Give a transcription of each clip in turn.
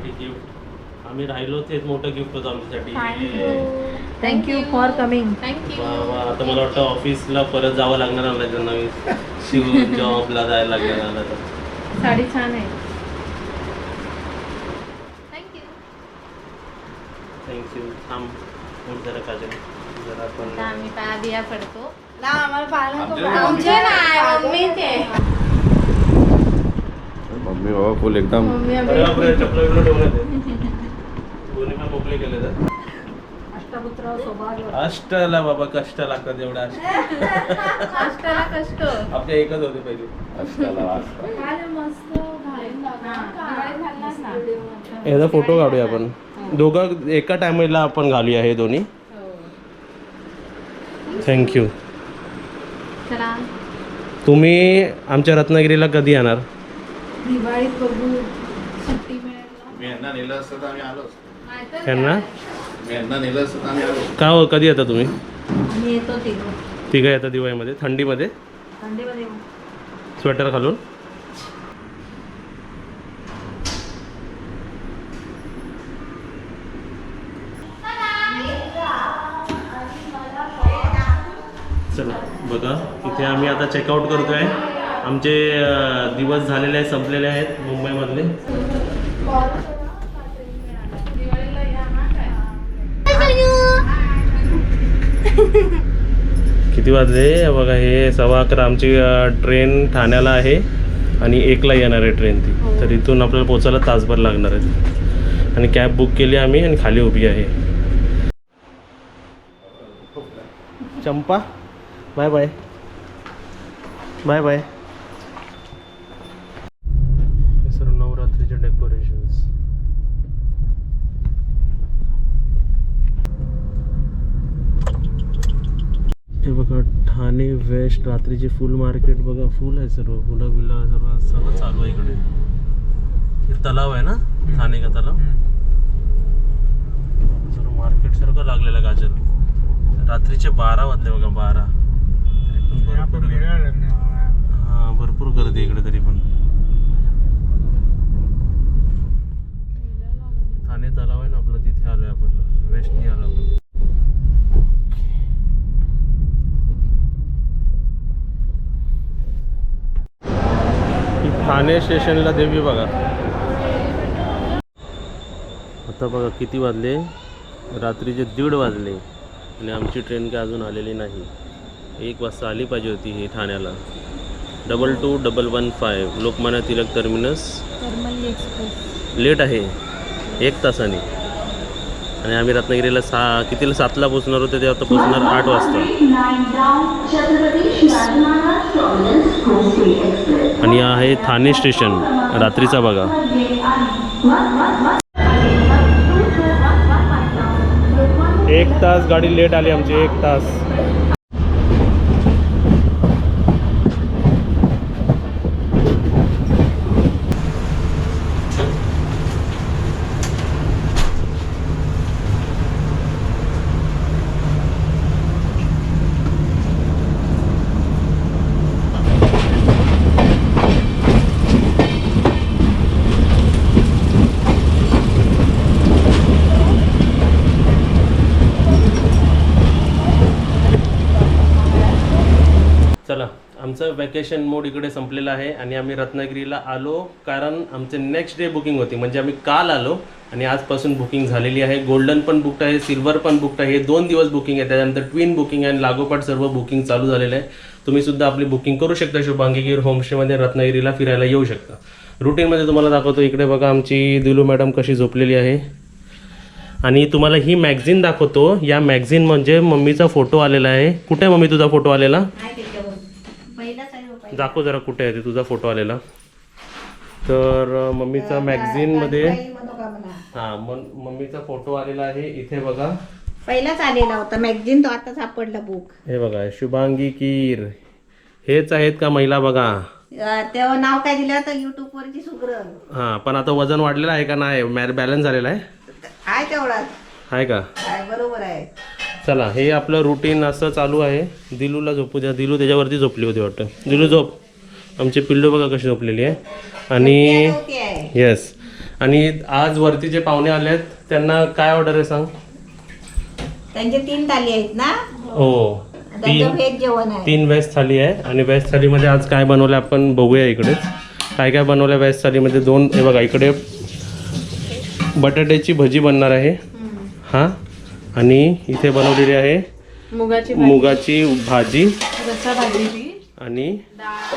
आमच्यासाठी गिफ्ट. आम्ही राहिलो तेच मोठं गिफ्ट होतं आमच्यासाठी. Thank you for coming. थँक्यू. आता मला वाटतं ऑफिसला परत जावं लागणार नाही, नवीन शिवून जॉबला जायला लागणार मला तर. साडी छान आहे. थँक्यू. थँक्यू. थांब जरा काजल जरा आता पण आम्ही पाया बिया पडतो. आमचे नाही मम्मीचे. मम्मी बाबा फुल एकदम अरे बापरे, चपला बिपला ठेवण्यात आहे. दोन्ही पण मोकळे केले तर अष्टपुत्र सौभाग्य. अष्टला बाबा कष्ट लागतात एवढा कष्टाला कष्ट. आपल्या एकच होते पहिले. अष्टाला वास. याचा फोटो काढूया आपण दोघं एका टायमाला आपण घालूया हे दोन्ही. थँक्यू. चला तुम्ही आमच्या रत्नागिरीला कधी येणार? दिवाळीत बघू सुट्टी मिळायला. मी यांना नेलं असतं तर आम्ही आलो. यांना मी यांना नेलं असतं तर आम्ही आलो. का हो, कधी येता तुम्ही? आम्ही येतो तिघं तिघं येता दिवाळीमध्ये, थंडीमध्ये थंडीमध्ये. स्वेटर घालून. चला बघा, इथे आम्ही आता चेकआउट करतोय. आमचे दिवस झालेले आहेत, संपलेले आहेत मुंबईमधले. किती वाजले बघा, हे 11:15. आमची ट्रेन ठाण्याला आहे आणि 1ला येणार आहे ट्रेन ती. तर इथून आपल्याला पोचायला तासभर लागणार आहे. आणि कॅब बुक केली आम्ही आणि खाली उभी आहे. चंपा बाय बाय बाय बाय. हे सर्व नवरात्रीचे डेकोरेशन्स. हे बघा ठाणे वेस्ट रात्रीचे फुल मार्केट बघा, फुल आहे सर्व, फुलं बिलं सर्व सर्व चालू आहे इकडे. हे तलाव आहे ना, ठाणे का तलाव. सर्व मार्केट सारखं लागलेलं आहे गाजर. रात्रीचे 12 वाजले बघा, 12. हां भरपूर गर्दी इकडे तरी पण. ठाणे तलाव आहे ना आपलं, तिथे आलोय आपण, वेस्टनी आलो आपण. ठाणे स्टेशनला देवी बघा. आता बघा किती वाजले, रात्रीचे 1:30 वाजले आणि आमची ट्रेन काय अजून आलेली नाही. 1 वाजता आली पाहिजे होती ही ठाण्याला. 22-115 लोकमान्य टिळक टर्मिनस. लेट आहे 1 तासाने. आणि आम्ही रत्नागिरीला कितीला 7ला पोचणार होते, ते आता पोचणार 8 वाजता. आणि आहे ठाणे स्टेशन रात्रीचा बघा. एक तास गाडी लेट आली आमची, 1 तास. चला, आमचं वॅकेशन मोड इकडे संपलेलं आहे आणि आम्ही रत्नागिरीला आलो कारण आमचे नेक्स्ट डे बुकिंग होती. म्हणजे आम्ही काल आलो आणि आजपासून बुकिंग झालेली आहे. गोल्डन पण बुकड आहे, सिल्वर पण बुकड आहे. हे 2 दिवस बुकिंग आहे. त्याच्यानंतर ट्विन बुकिंग आहे आणि लागोपाठ सर्व बुकिंग चालू झालेलं आहे. तुम्ही सुद्धा आपली बुकिंग करू शकता. शुभांगी गिर होमस्टेमध्ये रत्नागिरीला फिरायला येऊ शकता. रुटीनमध्ये तुम्हाला दाखवतो. इकडे बघा आमची दिलू मॅडम कशी झोपलेली आहे. आणि तुम्हाला ही मॅगझिन दाखवतो. या मॅगझिन म्हणजे मम्मीचा फोटो आलेला आहे. कुठे आहे मम्मी तुझा फोटो आलेला? दाखव जरा कुठे आहे ते तुझा फोटो आलेला. तर मम्मीचा मॅगझिनमध्ये हां मम्मीचा फोटो आलेला आहे. इथे बघा पहिलाच आलेला होता मॅगझिन, तो आता सापडला बुक. हे बघा शुभांगी कीर. हेच आहेत का महिला बघा. तेव्हा नाव काय दिलं होतं युट्यूब वरची सुग्रण. हां पण आता वजन वाढलेलं आहे का नाही? बॅलन्स झालेला आहे. आहे तेवढाच आहे का? बरोबर आहे. चला हे आपलं रुटीन असं चालू आहे. दिलूला झोपू द्या. दिलू त्याच्यावरती झोपली होती वाटतं. दिलू झोप. आमची पिल्लू बघा कशी झोपलेली आहे. आणि येस आणि आज वरती जे पाहुणे आले आहेत त्यांना काय ऑर्डर आहे सांग. त्यांचे 3 थाली आहेत ना, हो, त्यांचं व्हेज जेवण आहे. 3 व्हेज थाली आहे. आणि व्हेज थालीमध्ये आज काय बनवलं आपण बघूया. इकडेच काय काय बनवलं व्हेज थालीमध्ये. 2 हे बघा, इकडे बटाट्याची भजी बनणार आहे हां, आणि इथे बनवलेली आहे मुगाची भाजी रस्सा भाजीची आणि डाळ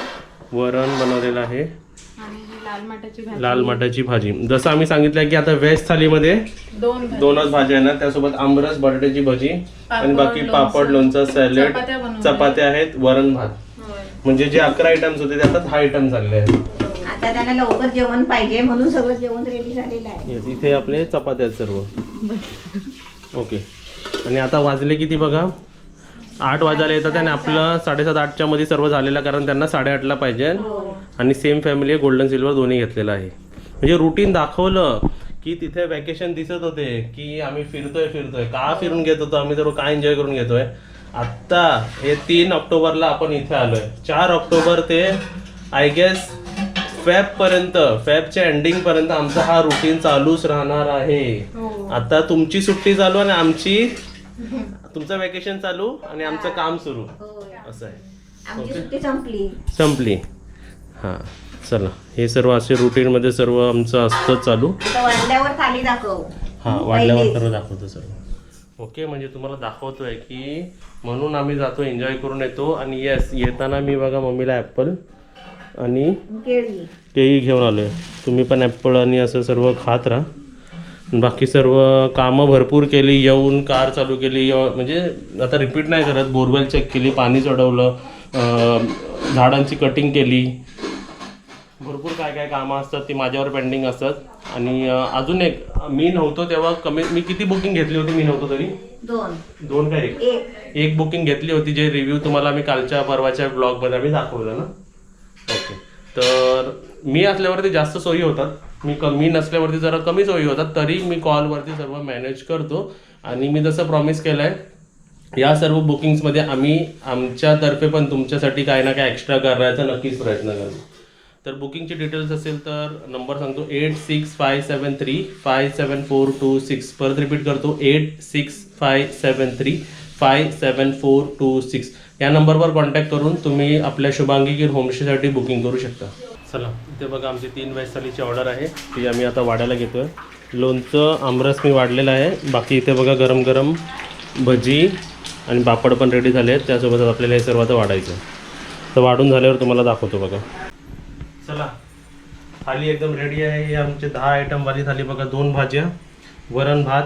वरण बनवलेलं आहे, आणि ही लाल माटाची भाजी. लाल मटाची भाजी. जसं आम्ही सांगितलं की आता व्हेज थालीमध्ये 2च भाज्या आहे ना, त्यासोबत आमरस, बटाट्याची भजी आणि बाकी पापड, लोणचं, सॅलड, चपात्या बनवल्या. चपात्या आहेत, वरण भात. म्हणजे जे 11 आयटम्स होते ते आता 10 आयटम झाले आहेत. आता त्यांना लवकर जेवण पाहिजे म्हणून सगळं जेवण रेडी झालेलं आहे. Yes, इथे आपले चपात्या आहेत सर्व. ओके. आणि आता वाजले किती बघा, 8 वाजायला येतात आणि आपलं 7:30-8च्या मध्ये सर्व झालेलं, कारण त्यांना 8:30ला पाहिजे. आणि सेम फॅमिली आहे, गोल्डन सिल्वर दोन्ही घेतलेलं आहे. म्हणजे रुटीन दाखवलं की तिथे वॅकेशन दिसत होते की आम्ही फिरतोय का फिरून घेत होतो आम्ही, तर काय एन्जॉय करून घेतोय. आत्ता हे 3 ऑक्टोबरला आपण इथे आलोय. 4 ऑक्टोबर ते आय गेस फेबच्या एंडिंग पर्यंत आमचा हा रुटीन चालूच राहणार आहे. आता तुमची सुट्टी चालू आणि तुमचं वॅकेशन चालू आणि आमचं काम सुरू, असं आहे. आमची सुट्टी संपली. हां, चला, हे सर्व असे रुटीनमध्ये सर्व आमचं असतं चालू. आता वाढल्यावर थाली दाखव. हां, वाढल्यावर सर्व दाखवतो सर्व. ओके, म्हणजे तुम्हाला दाखवतोय की म्हणून आम्ही जातो, एन्जॉय करून येतो. आणि येस, येताना मी बघा मम्मीला ॲपल आणि केळी घेऊन आलो आहे. तुम्ही पण ॲपल आणि असं सर्व खात राहा. बाकी सर्व कामं भरपूर केली, येऊन कार चालू केली, म्हणजे आता रिपीट नाही करत. बोरवेल चेक केली, पाणी चढवलं, झाडांची कटिंग केली, भरपूर काय काय कामं असतात ती माझ्यावर पेंडिंग असतात. आणि अजून एक, मी नव्हतो तेव्हा मी किती बुकिंग घेतली होती, मी नव्हतो तरी 2 का 1 बुकिंग घेतली होती, जे रिव्ह्यू तुम्हाला मी कालच्या परवाच्या ब्लॉगमध्ये आम्ही दाखवलं ना. ओके, तर मी असल्यावरती जास्त सोयी होतात, मी नसल्यावरती जरा कमी सोयी होतात. तरी मी कॉलवरती सर्व मॅनेज करतो. आणि मी जसं प्रॉमिस केलं आहे, या सर्व बुकिंग्समध्ये आम्ही आमच्यातर्फे पण तुमच्यासाठी काय ना काय एक्स्ट्रा करायचा नक्कीच प्रयत्न करू. तर बुकिंगची डिटेल्स असेल तर नंबर सांगतो, 8657357426. परत रिपीट करतो, 8657357426. या नंबरवर कॉन्टॅक्ट करून तुम्ही आपल्या शुभांगी गिर होमस्टेसाठी बुकिंग करू शकता. चला, इथे बघा आमची 3 व्हेज थालीची ऑर्डर आहे, ती आम्ही आता वाढायला घेतो आहे. लोणचं, आमरस मी वाढलेलं आहे. बाकी इथे बघा गरम गरम भजी आणि पापड पण रेडी झाले आहेत. त्यासोबतच आपल्याला हे सर्व आता वाढायचं. तर वाढून झाल्यावर तुम्हाला दाखवतो बघा. चला, थाली एकदम रेडी आहे. ही आमची 10 आयटमवाली थाली बघा. 2 भाज्या, वरण भात,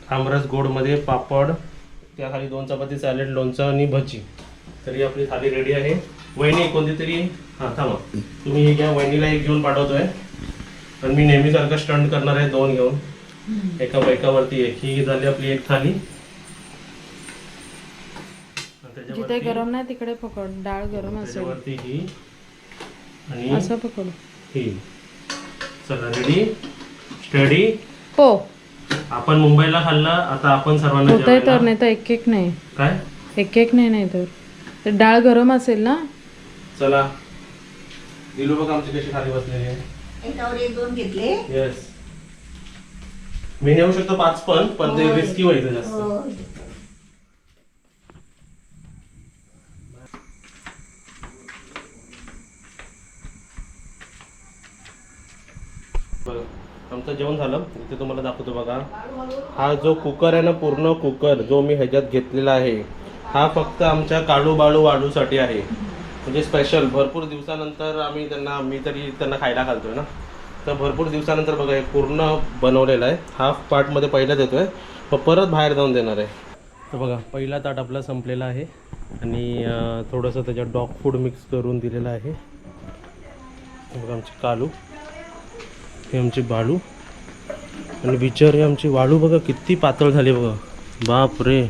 आमरस गोडमध्ये, पापड, त्याखाली 2 चपाती, सॅलेड, लोणचं आणि भजी. तर ही आपली थाली रेडी आहे. वहिनी कोणती तरी, हां थांबा, तुम्ही हे घ्या. वहिनीला 1 घेऊन पाठवतोय, पण मी नेहमीसारखं स्टंट करणार आहे 2 घेऊन, एका बायकावरती 1. ही झाली आपली 1 थाली. जिथे गरम नाही तिकडे पकड, डाळ गरम असेल त्याच्यावरती ही आणि असं पकड. ही. चला, रेडी, स्टडी. हो, आपण मुंबईला खाल्ला, आता आपण सर्वांना होतंय तर, जेवायला. नाही तर एक नाही, काय एक नाही तर डाळ गरम असेल ना. चला, दिलू बघा आमची कशी थाली बसलेली आहे. एकावर 1-2 घेतले. येस, मी नेऊ शकतो 5 पण ते रिस्की व्हायचं जास्त. बघा, आमचं जेवण झालं. इथे तुम्हाला दाखवतो बघा. हा जो कुकर आहे ना, पूर्ण कुकर जो मी ह्याच्यात घेतलेला आहे, हा फक्त आमच्या काळू बाळू वाढूसाठी आहे. म्हणजे स्पेशल भरपूर दिवसानंतर मी तरी त्यांना खायला घालतोय ना, तर भरपूर दिवसानंतर बघा हे पूर्ण बनवलेलं आहे. हाफ पार्टमध्ये पहिला देतोय, मग परत बाहेर जाऊन देणार आहे. तर बघा, पहिला ताट आपला संपलेला आहे आणि थोडंसं त्याच्यात डॉग फूड मिक्स करून दिलेलं आहे. बघा आमची कालू, हे आमची बाळू आणि बिचारी आमची वाळू बघा किती पातळ झाली बघा. बाप रे,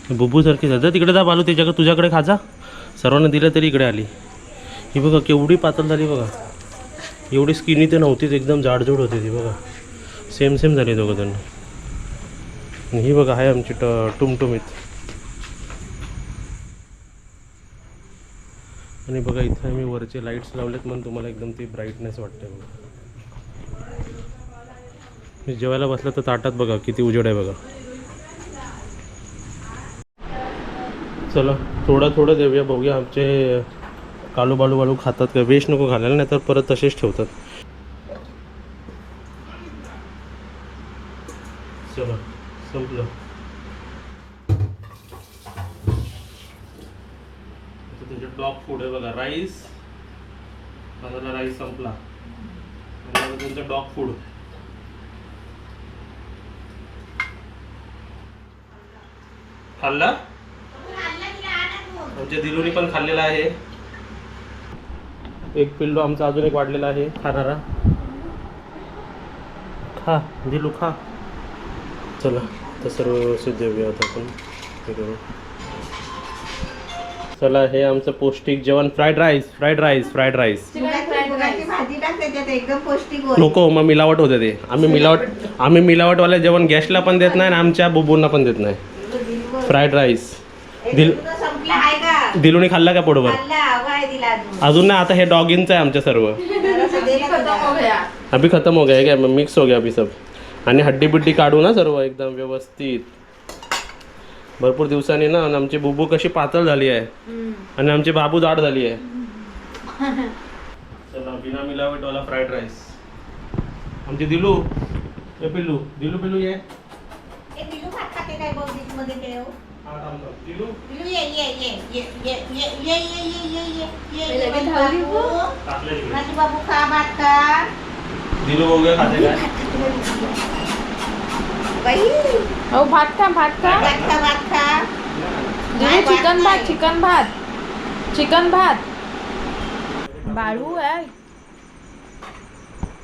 बुबूसारखी झाली. तिकडे जा बालू, तुझ्याकडे खाजा. सर्वांना दिलं तरी इकडे आली. ही बघा केवढी पातळ झाली बघा. एवढी स्किनी तर नव्हतीच, एकदम जाडजूड होती ती बघा. सेम झाली दोघं त्यांना. आणि ही बघा आहे आमची टुमटुमीत. आणि बघा इथे आम्ही वरचे लाईट्स लावलेत म्हणून तुम्हाला एकदम ती ब्राईटनेस वाटते बघा. मी जेवायला बसलं तर ताटात बघा किती उजेड आहे बघा. चला थोडं देऊया, बघूया आमचे कालू बालू खातात का. वेस्ट नको घालायला, नाही तर परत तसेच ठेवतात. चला संपलं. तुमचे डॉग फूड आहे बघा. राईस, माझा राईस संपला. आणि तुमचं डॉग फूड. खाल्ला? आमच्या दिलूनी पण खाल्लेला आहे. एक पिल्लू आमचा अजून एक वाढलेला आहे खाणारा. खा दिलू खा. चला तर सर्व व्यवस्थित देऊया आता आपण हे करू. चला हे आमचं पौष्टिक जेवण. Fried rice. मुगाची भाजी टाक त्याच्यात, एकदम पौष्टिक होईल. नको मग मिलावट होते ते. आम्ही मिलावटवाले जेवण गॅसला पण देत नाही आणि आमच्या बुबूंना पण देत नाही. Fried rice. संपला आहे का? दिलूने खाल्ला का पोटभर? अजून नाही. आता हे डॉगिंगचं आहे आमच्या सर्व. अभी खतम हो गया क्या? मिक्स हो गया अभी सब. आणि हड्डी बिड्डी काढू ना सर्व एकदम व्यवस्थित. भरपूर दिवसांनी ना आमची बुबू कशी पातळ झाली आहे आणि आमची बाबू जाड झाली आहे. चला बिना मिलावटवाला फ्राईड राईस. आमची दिलू ये पिल्लू ये. दिलू बाबू खा भात खा. दिलू वगैरे खाते काय? हो भात खा. चिकन भात. बाळू आहे.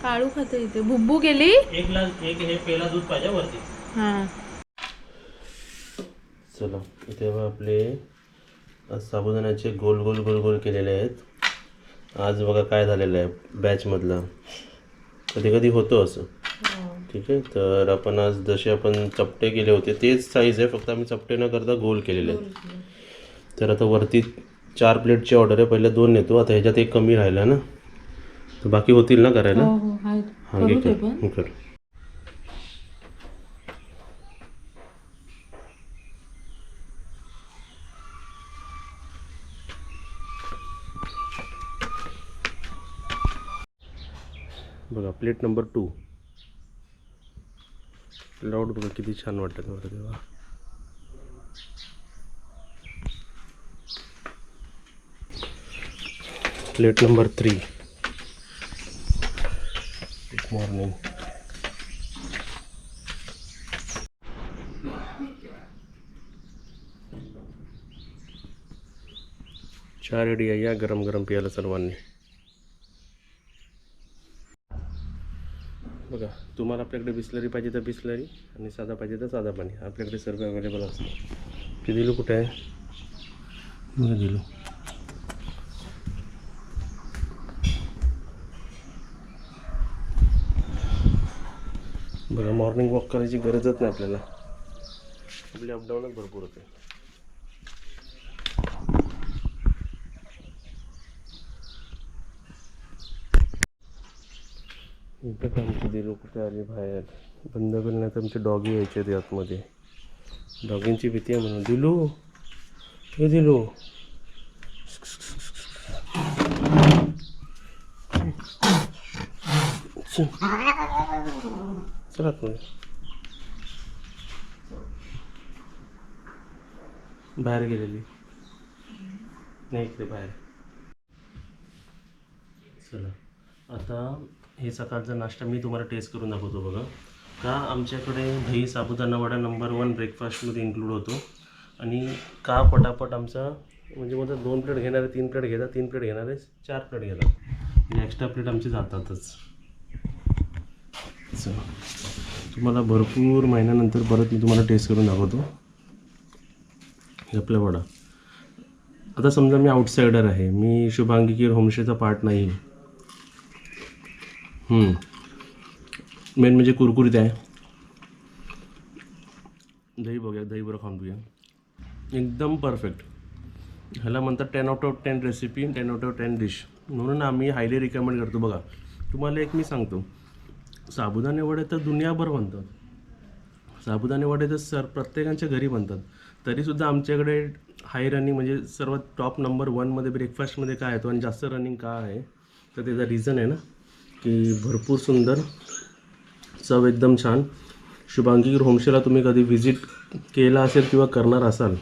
काळू खाते इथे. बुब्बू गेली. एक हे पेला दूध पाहिजे वरती. हां चला इथे आपले साबुदाण्याचे गोल गोल केलेले आहेत. आज बघा काय झालेलं आहे बॅचमधला. कधी कधी होतं असं. ठीक आहे, तर आपण आज जसे आपण चपटे केले होते तेच साईज आहे, फक्त आम्ही चपटे न करता गोल केलेले आहेत. तर आता वरती 4 प्लेटची ऑर्डर आहे. पहिले 2 नेतो. आता ह्याच्यात एक कमी राहिला ना, तर बाकी होतील ना करायला. हां घे कर. बघा प्लेट नंबर 2. लाऊड बघा किती छान वाटतं मला तेव्हा. Plate number 3. Good morning. चहा रेडी आहे, या गरम गरम प्यायला सर्वांनी. बघा तुम्हाला आपल्याकडे बिस्लरी पाहिजे तर बिस्लरी आणि साधा पाहिजे तर साधा पाणी आपल्याकडे सर्व अवेलेबल असतं. ते दिलू कुठे आहे? बघा दिलू. बघा मॉर्निंग वॉक करायची गरजच नाही आपल्याला. आपले अपडाऊनच भरपूर होते. इथं आमची दिलू कुठे आली बाहेर. बंद करण्यात आमचे डॉगी यायचे ते आतमध्ये. डॉगींची भीती आहे म्हणून. दिलू हे दिलू. चला आतमध्ये. बाहेर गेलेली नाही इकडे बाहेर. चला आता हे सकाळचा नाश्ता मी तुम्हाला टेस्ट करून दाखवतो बघा. का आमच्याकडे दही साबुदाणा वडा नंबर 1 ब्रेकफास्टमध्ये इन्क्लूड होतो. आणि का पटापट आमचा म्हणजे माझा 2 प्लेट घेणार आहे, 3 प्लेट घेतात, 3 प्लेट घेणार आहे, 4 प्लेट घेतात आणि एक्स्ट्रा प्लेट आमचे जातातच. चला तुम्हाला भरपूर महिन्यानंतर परत मी तुम्हाला टेस्ट करून दाखवतो आपला वडा. आता समजा मी आउटसायडर आहे, मी शुभांगी केअर होमस्टेचा पार्ट नाही. मेन म्हणजे कुरकुरीत आहे. दही बघूया, दही बरोबर खाऊन बघूया. एकदम परफेक्ट. ह्याला म्हणतात 10 out of 10 recipe, 10 out of 10 dish म्हणून आम्ही हायली रिकमेंड करतो. बघा तुम्हाला एक मी सांगतो, साबुदाणे वडे तर दुनियाभर बनतात. साबुदाणे वडे तर प्रत्येकाच्या घरी बनतात. तरीसुद्धा आमच्याकडे हाय रनिंग म्हणजे सर्वात टॉप नंबर 1मध्ये ब्रेकफास्टमध्ये काय येतो आणि जास्त रनिंग का आहे तर त्याचा रिझन आहे ना की भरपूर सुंदर चव, एकदम छान. शुभांगी होमस्टेला तुम्ही कधी व्हिजिट केला असेल किंवा करणार असाल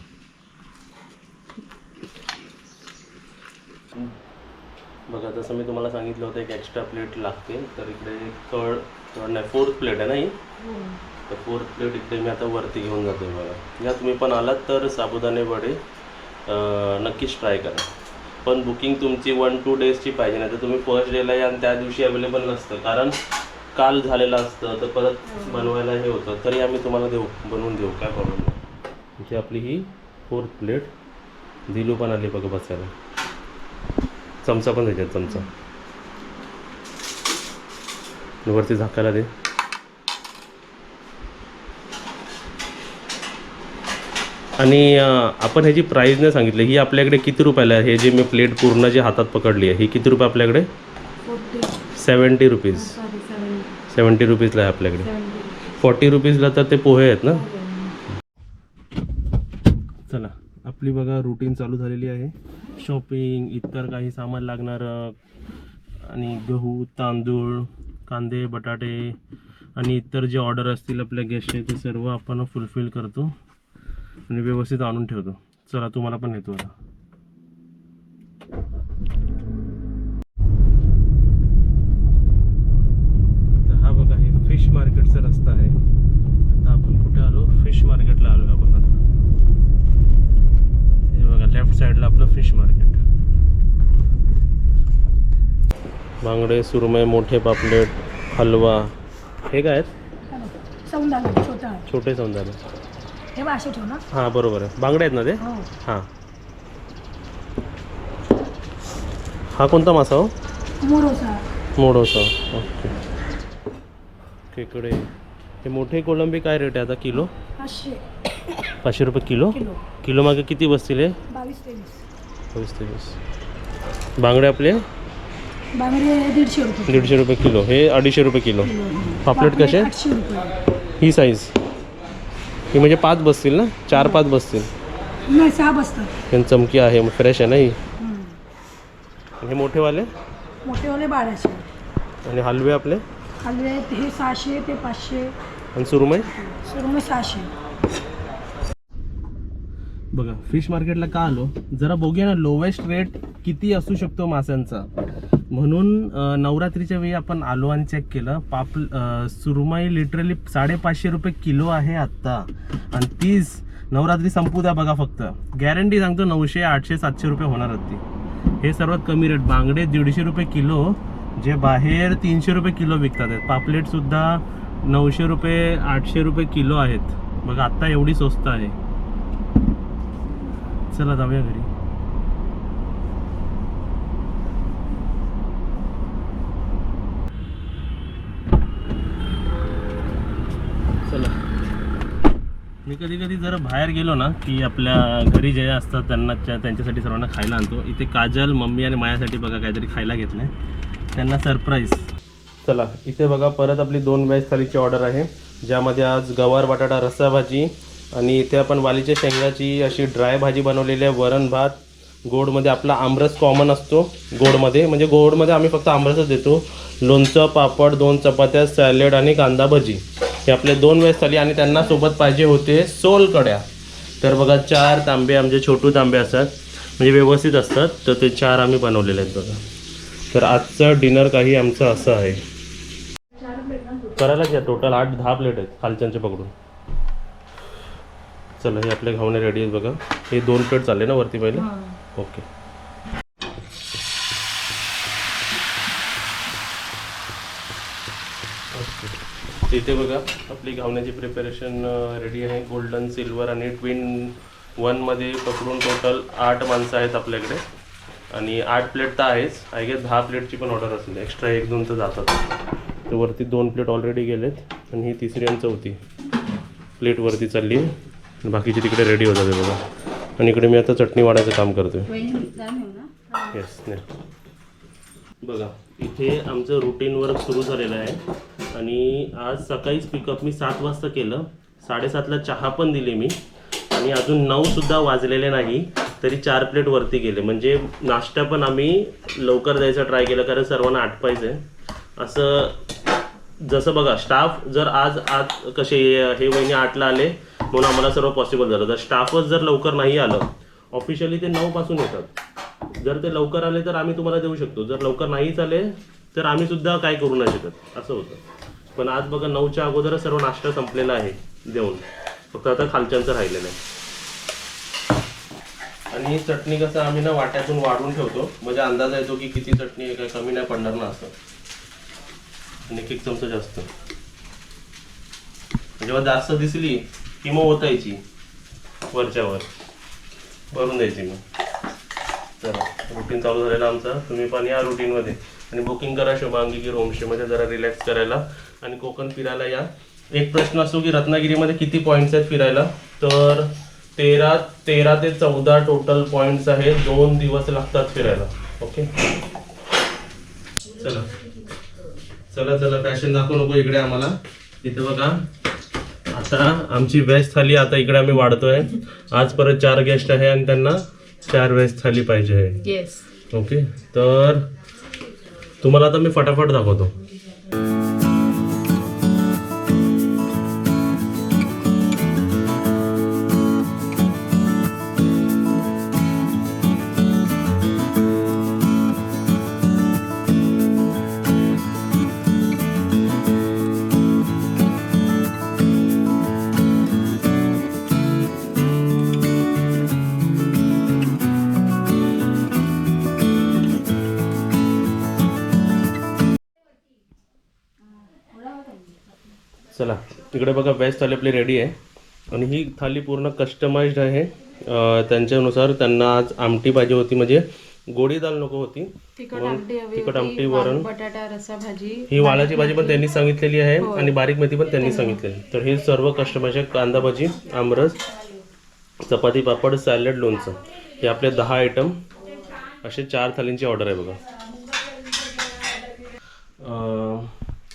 बघा, जसं मी तुम्हाला सांगितलं होतं एक एक्स्ट्रा प्लेट लागते. तर इकडे थर्ड नाही 4th प्लेट आहे ना ही. तर 4th प्लेट इकडे मी आता वरती घेऊन जातो. बघा, या तुम्ही पण आलात तर साबुदाणे वडे नक्कीच ट्राय करा. पण बुकिंग तुमची 1-2 डेजची पाहिजे, नाही तर तुम्ही फर्स्ट डेला या आणि त्या दिवशी अवेलेबल नसतं, कारण काल झालेलं असतं तर परत बनवायला हे होतं. तरी आम्ही तुम्हाला बनवून देऊ, काय प्रॉब्लेम नाही. इथे आपली ही 4th प्लेट. दिलू पण आली बघा बसायला. चमचा पण त्याच्यात, चमचा वरती झाकायला दे. आणि आपण ह्याची प्राईस नाही सांगितली. ही आपल्याकडे किती रुपयाला आहे? हे जे मी प्लेट पूर्ण जे हातात पकडली आहे ही किती रुपये आपल्याकडे? 70 रुपीज. 70 रुपीजला आहे आपल्याकडे. 40 रुपीजला तर ते पोहे आहेत ना. चला, आपली बघा रुटीन चालू झालेली आहे. शॉपिंग, इतर काही सामान लागणारं आणि गहू, तांदूळ, कांदे, बटाटे आणि इतर जे ऑर्डर असतील आपल्या गेस्टचे ते सर्व आपण फुलफिल करतो आणि व्यवस्थित आणून ठेवतो. चला, तुम्हाला पण येतो आता. तर हा बघा, हे फिश मार्केटचा रस्ता आहे. आता आपण कुठे आलो? फिश मार्केटला आलो आपण आता. हे बघा, लेफ्ट साईडला आपलं फिश मार्केट. बांगडे, सुरमई, मोठे पापलेट, हलवा. हे काय आहेत? सौंदाला छोटा छोटे सौंदाले. हे असे ठेव ना. हां, बरोबर आहे. बांगडे आहेत ना ते? हां. हा कोणता मासा हो? मोडोसा. ओके. खेकडे. हे मोठे कोलंबी काय रेट आहे आता किलो? 500 रुपये किलो. किलो मागे किती बसतील हे? 22-23. बांगडे आपले 150 रुपये किलो. हे 250 रुपये किलो. पापलेट कसे? ही साईज ही म्हणजे 5 बसतील ना? 4-5 बसतील. नाही, 6 बसतात. हे चमकी आहे, फ्रेश आहे ना ही. हे मोठेवाले 1200. आणि हलवे आपले? हलवे हे 600 ते 500. आणि सुरमई? सुरमई 600. बघा, फिश मार्केटला का आलो जरा बघूया ना लोवेस्ट रेट किती असू शकतो माशांचा. म्हणून नवरात्रीच्या वेळी आपण आलो आणि चेक केलं. सुरमई लिटरली 550 रुपये किलो आहे आत्ता. आणि तीच नवरात्री संपू द्या बघा, फक्त गॅरंटी सांगतो 900, 800, 700 रुपये होणार होती. हे सर्वात कमी रेट. बांगडे 150 रुपये किलो, जे बाहेर 300 रुपये किलो विकतात आहेत. पापलेटसुद्धा 900 रुपये, 800 रुपये किलो आहेत. बघा, आत्ता एवढी स्वस्त आहे. चला जाऊया घरी. चला, मी कधी कधी जरा बाहेर गेलो ना की आपल्या घरी जे असतात त्यांच्यासाठी सर्वांना खायला आणतो. इथे काजल, मम्मी आणि मायासाठी बघा काहीतरी खायला घेतलं आहे, त्यांना सरप्राईज. चला, इथे बघा परत आपली 2 व्हेज थालीची ऑर्डर आहे, ज्यामध्ये आज गवार बटाटा रस्सा भाजी आणि इथे आपण वालीच्या शेंगाची अशी ड्राय भाजी बनवलेली आहे. वरण भात, गोडमध्ये आपला आमरस कॉमन असतो. गोडमध्ये म्हणजे गोडमध्ये आम्ही फक्त आमरसच देतो. लोणचं, पापड, 2 चपात्या, सॅलेड आणि कांदा भजी. हे आपले 2 व्हेज थाली. आणि त्यांना सोबत पाहिजे होते सोलकड्या. तर बघा 4 तांबे आमचे छोटू तांबे असतात, म्हणजे व्यवस्थित असतात, तर ते 4 आम्ही बनवलेले आहेत बघा. तर आजचं डिनर काही आमचं असं आहे. करायला घ्या, टोटल 8-10 प्लेट आहेत खालच्यांचे पकडून. चला, हे आपले घावणे रेडी आहेत बघा. हे 2 प्लेट चालले ना वरती पहिले? ओके. इथे बघा आपली घावण्याची प्रिपरेशन रेडी आहे. गोल्डन, सिल्वर आणि ट्विन 1मध्ये पकडून टोटल 8 माणसं आहेत आपल्याकडे. आणि 8 प्लेट तर आहेच, आय गेस 10 प्लेटची पण ऑर्डर असेल. एक्स्ट्रा 1-2 तर जातात. तर वरती 2 प्लेट ऑलरेडी गेलेत आणि ही 3री आणि 4थी प्लेट वरती चालली आहे. बाकीचे तिकडे रेडी होतात बघा. आणि इकडे मी आता चटणी वाढायचं काम करतोय. येस, नाही बघा इथे आमचं रुटीन वर्क सुरू झालेलं आहे आणि आज सकाळीच पिकअप मी 7 वाजता केलं. 7:30ला चहा पण दिली मी आणि अजून 9सुद्धा वाजलेले नाही तरी 4 प्लेट वरती गेले. म्हणजे नाश्ता पण आम्ही लवकर द्यायचा ट्राय केला कारण सर्वांना आटपायचं आहे. असं जसं बघा स्टाफ जर आज कसे हे वहिनी 8ला आले म्हणून आम्हाला सर्व पॉसिबल झालं. तर स्टाफच जर लवकर नाही आलं ऑफिशियली ते 9 पासून येतात. जर ते लवकर आले तर आम्ही तुम्हाला देऊ शकतो. जर लवकर नाहीच आले तर आम्ही सुद्धा काय करू नाही शकत असं होतं. पण आज बघा 9च्या अगोदरच सर्व नाश्ता संपलेला आहे देऊन. फक्त आता खालच्यांचं राहिलेलं आहे. आणि चटणी कसं आम्ही ना वाट्यातून वाढून ठेवतो म्हणजे अंदाज येतो की किती चटणी आहे काय कमी नाही पडणार ना असं. आणि 1 चमचा जास्त जेव्हा जास्त दिसली की मग ओतायची वरच्यावर भरून द्यायची. मग चला रुटीन चालू झालेला आमचा. तुम्ही पण या रुटीनमध्ये आणि बुकिंग करा शुभांगी गिर होमस्टेमध्ये जरा रिलॅक्स करायला आणि कोकण फिरायला या. एक प्रश्न असतो की रत्नागिरीमध्ये किती पॉईंट्स आहेत फिरायला. तर 13 ते 14 टोटल पॉईंट्स आहेत. 2 दिवस लागतात फिरायला. ओके चला चला चला फॅशन दाखवू नको इकडे आम्हाला. इथे बघा आता आमची व्हेज थाली आता इकडे आम्ही वाढतोय. आज परत 4 गेस्ट आहे आणि त्यांना 4 व्हेज थाली पाहिजे आहे. येस. ओके तर तुम्हाला आता मी फटाफट दाखवतो. चला इकडे बघा व्हेज थाली आपली रेडी आहे आणि ही थाली पूर्ण कस्टमाइज्ड आहे. त्यांच्यानुसार त्यांना आज आमटी पाहिजे होती म्हणजे गोडी दाल नको होती. तिखट आमटी हवी तिखट होती, आमटी वरण बटाटा रस्सा भाजी. ही वालाची भाजी पण त्यांनी सांगितलेली आहे आणि बारीक मेथी पण त्यांनी सांगितलेली. तर हे सर्व कस्टमाइज आहे. कांदा भाजी आमरस चपाती पापड सॅलड लोणचं हे आपले 10 आयटम असे 4 थालींची ऑर्डर आहे बघा.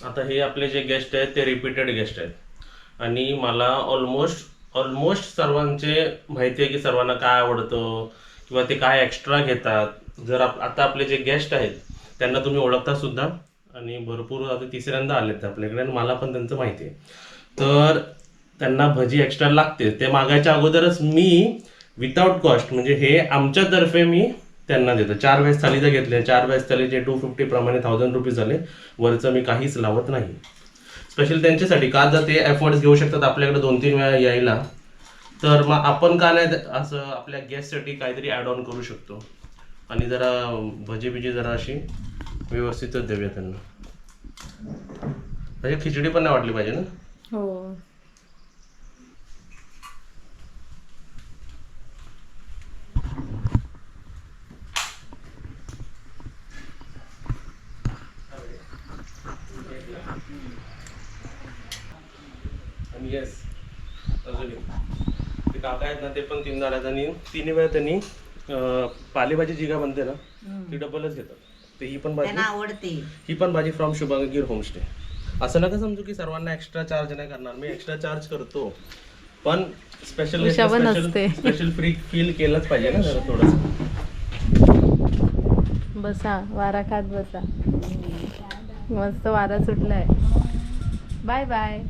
आता हे आपले जे गेस्ट आहेत ते रिपीटेड गेस्ट आहेत आणि मला ऑलमोस्ट सर्वांचे माहिती आहे की सर्वांना काय आवडतं किंवा ते काय एक्स्ट्रा घेतात. जर आता आपले जे गेस्ट आहेत त्यांना तुम्ही ओळखता सुद्धा आणि भरपूर आता 3ऱ्यांदा आलेत आपल्याकडे आणि मला पण त्यांचं माहिती आहे. तर त्यांना भजी एक्स्ट्रा लागते ते मागायच्या अगोदरच मी विदाउट कॉस्ट म्हणजे हे आमच्यातर्फे मी त्यांना देतो. 4 व्हेज थाली जर घेतले 4 व्हेज थालीचे 250 प्रमाणे 1000 रुपीज झाले. वरचं मी काहीच लावत नाही. स्पेशल त्यांच्यासाठी का जर ते एफर्ट्स घेऊ शकतात आपल्याकडे 2-3 वेळा यायला तर मग आपण का नाही असं आपल्या गेस्टसाठी काहीतरी ॲड ऑन करू शकतो आणि जरा भजी बिजी जरा अशी व्यवस्थितच देऊया त्यांना. म्हणजे खिचडी पण नाही वाटली पाहिजे ना. हो आणि येस अजून ते काका आहेत ना ते पण 3 झाल्यात आणि 3 वेळा त्यांनी पालेभाजी जी काय बनते ना ती डबलच घेतात. ते ही पण भाजी त्यांना आवडते. ही पण भाजी फ्रॉम शुभांगी गिर होमस्टे. असं नका समजू की सर्वांना एक्स्ट्रा चार्ज नाही करणार. मी एक्स्ट्रा चार्ज करतो पण स्पेशल फ्री फील केलंच पाहिजे ना जरा थोडंसं. बसा वारा खात बसा. मस्त वारा सुटलाय. Bye bye.